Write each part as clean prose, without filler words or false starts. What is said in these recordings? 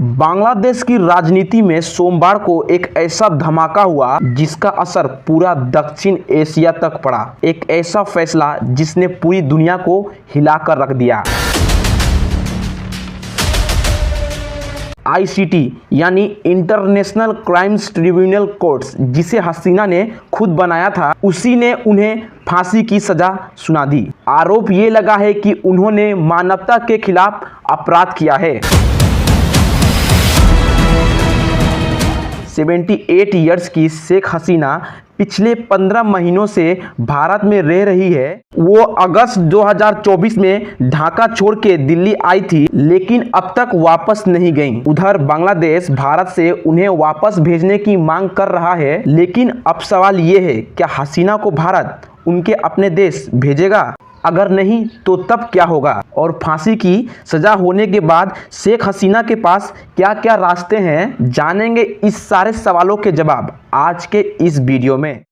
बांग्लादेश की राजनीति में सोमवार को एक ऐसा धमाका हुआ जिसका असर पूरा दक्षिण एशिया तक पड़ा। एक ऐसा फैसला जिसने पूरी दुनिया को हिलाकर रख दिया। ICT यानी इंटरनेशनल क्राइम्स ट्रिब्यूनल कोर्ट्स, जिसे हसीना ने खुद बनाया था, उसी ने उन्हें फांसी की सजा सुना दी। आरोप ये लगा है कि उन्होंने मानवता के खिलाफ अपराध किया है। 78 इयर्स की शेख हसीना पिछले 15 महीनों से भारत में रह रही है। वो अगस्त 2024 में ढाका छोड़ के दिल्ली आई थी, लेकिन अब तक वापस नहीं गई। उधर बांग्लादेश भारत से उन्हें वापस भेजने की मांग कर रहा है, लेकिन अब सवाल ये है, क्या हसीना को भारत उनके अपने देश भेजेगा? अगर नहीं तो तब क्या होगा? और फांसी की सजा होने के बाद शेख हसीना के पास क्या क्या रास्ते हैं, जानेंगे इस सारे सवालों के जवाब आज के इस वीडियो में।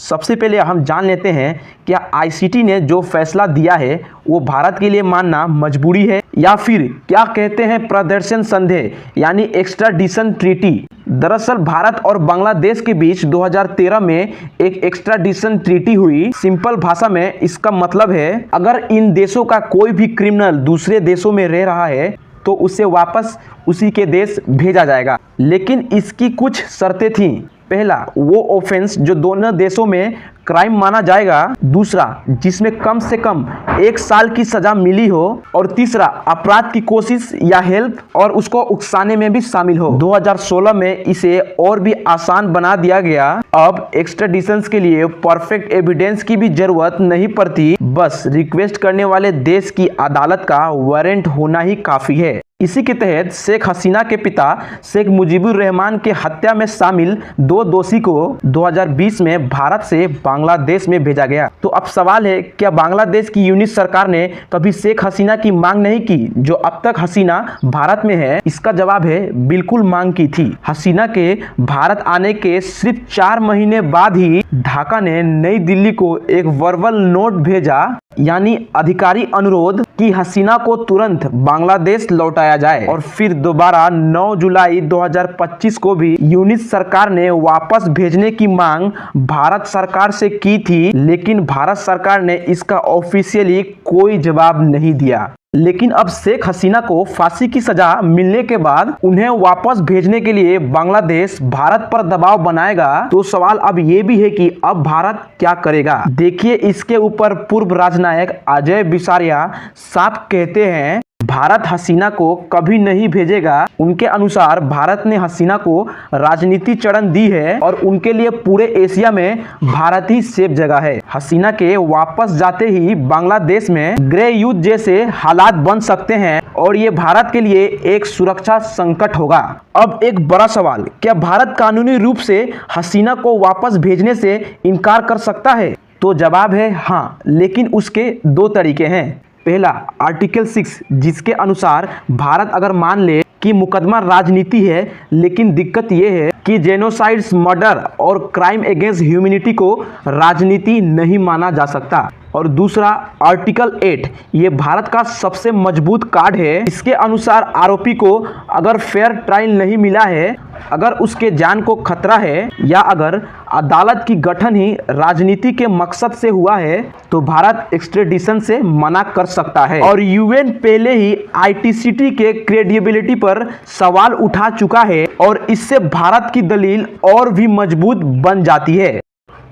सबसे पहले हम जान लेते हैं, क्या ICT ने जो फैसला दिया है वो भारत के लिए मानना मजबूरी है, या फिर क्या कहते हैं प्रदर्शन संदेह यानी एक्स्ट्राडिशन ट्रीटी। दरअसल भारत और बांग्लादेश के बीच 2013 में एक एक्स्ट्राडिशन ट्रीटी हुई। सिंपल भाषा में इसका मतलब है, अगर इन देशों का कोई भी क्रिमिनल दूसरे देशों में रह रहा है तो उसे वापस उसी के देश भेजा जाएगा, लेकिन इसकी कुछ शर्तें थीं। पहला, वो ऑफेंस जो दोनों देशों में क्राइम माना जाएगा। दूसरा, जिसमें कम से कम 1 साल की सजा मिली हो। और तीसरा, अपराध की कोशिश या हेल्प और उसको उकसाने में भी शामिल हो। 2016 में इसे और भी आसान बना दिया गया। अब एक्स्ट्राडिशन के लिए परफेक्ट एविडेंस की भी जरूरत नहीं पड़ती, बस रिक्वेस्ट करने वाले देश की अदालत का वारंट होना ही काफी है। इसी के तहत शेख हसीना के पिता शेख मुजीबुर रहमान के हत्या में शामिल 2 दोषी को 2020 में भारत से बांग्लादेश में भेजा गया। तो अब सवाल है, क्या बांग्लादेश की यूनिट सरकार ने कभी शेख हसीना की मांग नहीं की जो अब तक हसीना भारत में है? इसका जवाब है, बिल्कुल मांग की थी। हसीना के भारत आने के सिर्फ 4 महीने बाद ही ढाका ने नई दिल्ली को एक वर्बल नोट भेजा, यानी अधिकारी अनुरोध कि हसीना को तुरंत बांग्लादेश लौटाया जाए। और फिर दोबारा 9 जुलाई 2025 को भी यूनिट सरकार ने वापस भेजने की मांग भारत सरकार से की थी, लेकिन भारत सरकार ने इसका ऑफिशियली कोई जवाब नहीं दिया। लेकिन अब शेख हसीना को फांसी की सजा मिलने के बाद उन्हें वापस भेजने के लिए बांग्लादेश भारत पर दबाव बनाएगा। तो सवाल अब ये भी है कि अब भारत क्या करेगा। देखिए, इसके ऊपर पूर्व राजनायक अजय बिसारिया साफ कहते हैं, भारत हसीना को कभी नहीं भेजेगा। उनके अनुसार भारत ने हसीना को राजनीति चरण दी है और उनके लिए पूरे एशिया में भारत ही सेफ जगह है। हसीना के वापस जाते ही बांग्लादेश में गृह युद्ध जैसे हालात बन सकते हैं और ये भारत के लिए एक सुरक्षा संकट होगा। अब एक बड़ा सवाल, क्या भारत कानूनी रूप से हसीना को वापस भेजने से इनकार कर सकता है? तो जवाब है हाँ, लेकिन उसके 2 तरीके हैं। पहला, आर्टिकल 6, जिसके अनुसार भारत अगर मान ले कि मुकदमा राजनीति है, लेकिन दिक्कत यह है कि जेनोसाइड्स, मर्डर और क्राइम अगेंस्ट ह्यूमैनिटी को राजनीति नहीं माना जा सकता। और दूसरा, आर्टिकल 8, ये भारत का सबसे मजबूत कार्ड है। इसके अनुसार आरोपी को अगर फेयर ट्रायल नहीं मिला है, अगर उसके जान को खतरा है, या अगर अदालत की गठन ही राजनीति के मकसद से हुआ है, तो भारत एक्स्ट्रेडिशन से मना कर सकता है। और UN पहले ही ICT के क्रेडिबिलिटी पर सवाल उठा चुका है और इससे भारत की दलील और भी मजबूत बन जाती है।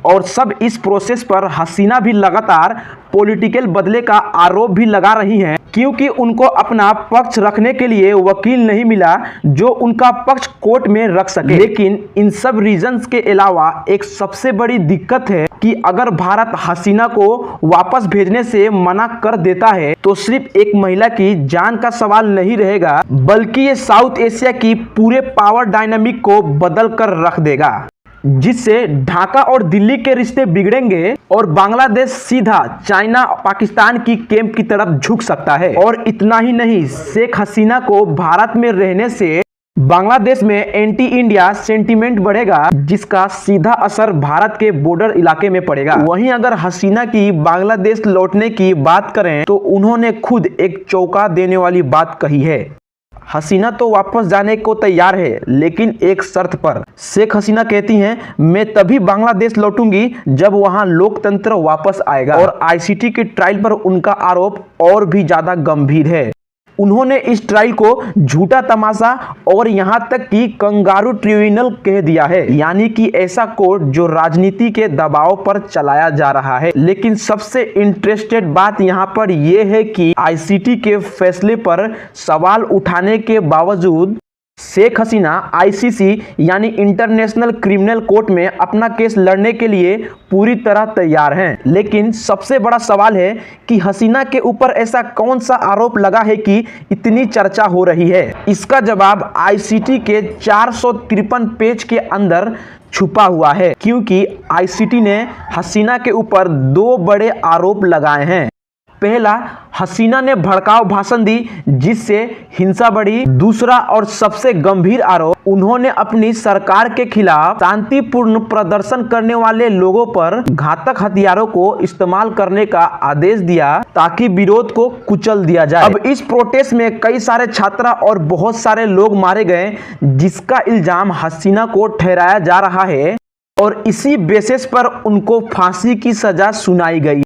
और सब इस प्रोसेस पर हसीना भी लगातार पॉलिटिकल बदले का आरोप भी लगा रही हैं, क्योंकि उनको अपना पक्ष रखने के लिए वकील नहीं मिला जो उनका पक्ष कोर्ट में रख सके। लेकिन इन सब रीजंस के अलावा एक सबसे बड़ी दिक्कत है कि अगर भारत हसीना को वापस भेजने से मना कर देता है तो सिर्फ एक महिला की जान का सवाल नहीं रहेगा, बल्कि ये साउथ एशिया की पूरे पावर डायनामिक को बदल कर रख देगा, जिससे ढाका और दिल्ली के रिश्ते बिगड़ेंगे और बांग्लादेश सीधा चाइना पाकिस्तान की कैंप की तरफ झुक सकता है। और इतना ही नहीं, शेख हसीना को भारत में रहने से बांग्लादेश में एंटी इंडिया सेंटीमेंट बढ़ेगा, जिसका सीधा असर भारत के बॉर्डर इलाके में पड़ेगा। वहीं अगर हसीना की बांग्लादेश लौटने की बात करें तो उन्होंने खुद एक चौंका देने वाली बात कही है। हसीना तो वापस जाने को तैयार है, लेकिन एक शर्त पर। शेख हसीना कहती हैं, मैं तभी बांग्लादेश लौटूंगी जब वहां लोकतंत्र वापस आएगा। और आईसीटी के ट्रायल पर उनका आरोप और भी ज्यादा गंभीर है। उन्होंने इस ट्रायल को झूठा तमाशा और यहां तक कि कंगारू ट्रिब्यूनल कह दिया है, यानी कि ऐसा कोर्ट जो राजनीति के दबाव पर चलाया जा रहा है। लेकिन सबसे इंटरेस्टेड बात यहां पर यह है कि आईसीटी के फैसले पर सवाल उठाने के बावजूद शेख हसीना आईसीसी यानी इंटरनेशनल क्रिमिनल कोर्ट में अपना केस लड़ने के लिए पूरी तरह तैयार हैं। लेकिन सबसे बड़ा सवाल है कि हसीना के ऊपर ऐसा कौन सा आरोप लगा है कि इतनी चर्चा हो रही है। इसका जवाब आईसीटी के 453 पेज के अंदर छुपा हुआ है, क्योंकि आईसीटी ने हसीना के ऊपर 2 बड़े आरोप लगाए हैं। पहला, हसीना ने भड़काऊ भाषण दी जिससे हिंसा बढ़ी। दूसरा और सबसे गंभीर आरोप, उन्होंने अपनी सरकार के खिलाफ शांतिपूर्ण प्रदर्शन करने वाले लोगों पर घातक हथियारों को इस्तेमाल करने का आदेश दिया ताकि विरोध को कुचल दिया जाए। अब इस प्रोटेस्ट में कई सारे छात्र और बहुत सारे लोग मारे गए, जिसका इल्जाम हसीना को ठहराया जा रहा है और इसी बेसिस पर उनको फांसी की सजा सुनाई गई।